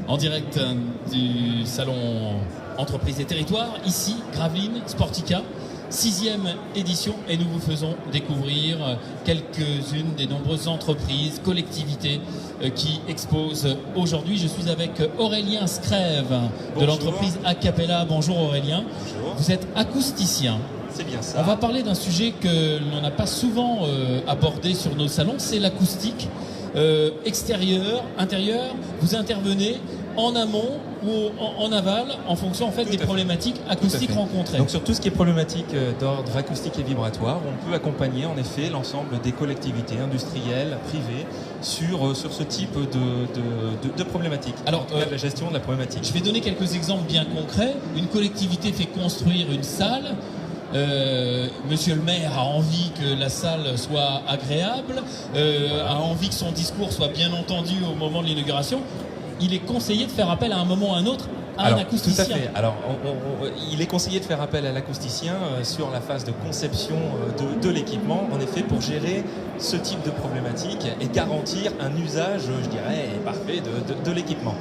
En direct du salon Entreprises et Territoires, ici, Gravelines, Sportica, 6e édition, et nous vous faisons découvrir quelques-unes des nombreuses entreprises, collectivités qui exposent aujourd'hui. Je suis avec Aurélien Scrève de l'entreprise Acapella. Bonjour Aurélien. Bonjour. Vous êtes acousticien. C'est bien ça. On va parler d'un sujet que l'on n'a pas souvent abordé sur nos salons, c'est l'acoustique. Extérieur, intérieur, vous intervenez en amont ou en aval en fonction en fait des problématiques acoustiques rencontrées. Donc sur tout ce qui est problématique d'ordre acoustique et vibratoire, on peut accompagner en effet l'ensemble des collectivités industrielles, privées sur ce type de problématiques. Alors la gestion de la problématique. Je vais donner quelques exemples bien concrets. Une collectivité fait construire une salle. Monsieur le maire a envie que la salle soit agréable, a envie que son discours soit bien entendu au moment de l'inauguration. Il est conseillé de faire appel à un moment ou à un autre à un acousticien. Tout à fait. Alors, il est conseillé de faire appel à l'acousticien sur la phase de conception de l'équipement, en effet, pour gérer ce type de problématique et garantir un usage, je dirais, parfait de l'équipement.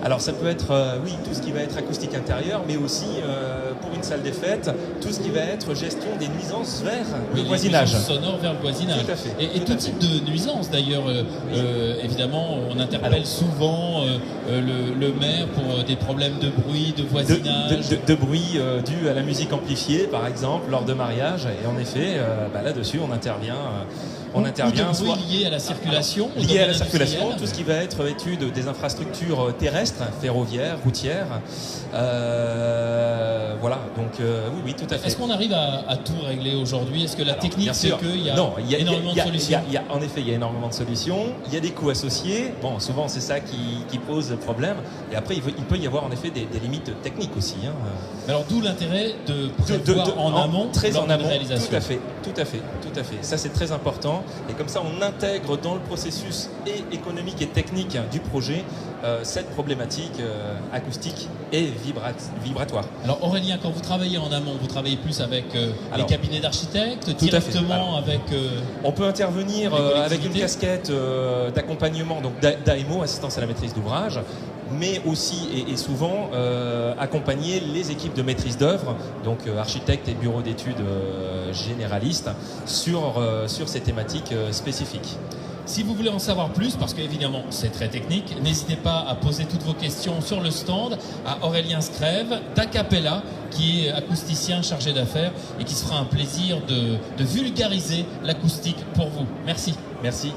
Alors ça peut être, oui, tout ce qui va être acoustique intérieure, mais aussi pour une salle des fêtes, tout ce qui va être gestion des nuisances vers le voisinage. Nuisances sonores vers le voisinage. Tout à fait. Et tout type de nuisances d'ailleurs. Évidemment, on interpelle souvent le maire pour des problèmes de bruit, de voisinage. De bruit dû à la musique amplifiée, par exemple, lors de mariage. Et en effet, là-dessus, on intervient. Ou de bruit lié à la circulation. Lié à la circulation, tout ce qui va être étude des infrastructures terrestres, ferroviaires, routières. Voilà, donc oui, tout à fait. Est-ce qu'on arrive à tout régler aujourd'hui? Est-ce que la technique c'est qu'il y a énormément de solutions? En effet, il y a énormément de solutions. Il y a des coûts associés. Bon, souvent c'est ça qui pose problème. Et après, il peut y avoir en effet des limites techniques aussi. Hein. Alors d'où l'intérêt de prévoir en amont, très en amont, réalisation. Tout à fait. Ça c'est très important. Et comme ça, on intègre dans le processus économique et technique du projet cette problématique acoustique et vibratoire. Alors Aurélien, quand vous travaillez en amont, vous travaillez plus avec les cabinets d'architectes, directement avec... on peut intervenir avec une casquette d'accompagnement, donc d'AMO, assistance à la maîtrise d'ouvrage, mais aussi et souvent accompagner les équipes de maîtrise d'œuvre, donc architectes et bureaux d'études généralistes, sur ces thématiques spécifiques. Si vous voulez en savoir plus, parce qu'évidemment c'est très technique, n'hésitez pas à poser toutes vos questions sur le stand à Aurélien Scrève d'Acapella, qui est acousticien chargé d'affaires et qui se fera un plaisir de vulgariser l'acoustique pour vous. Merci. Merci.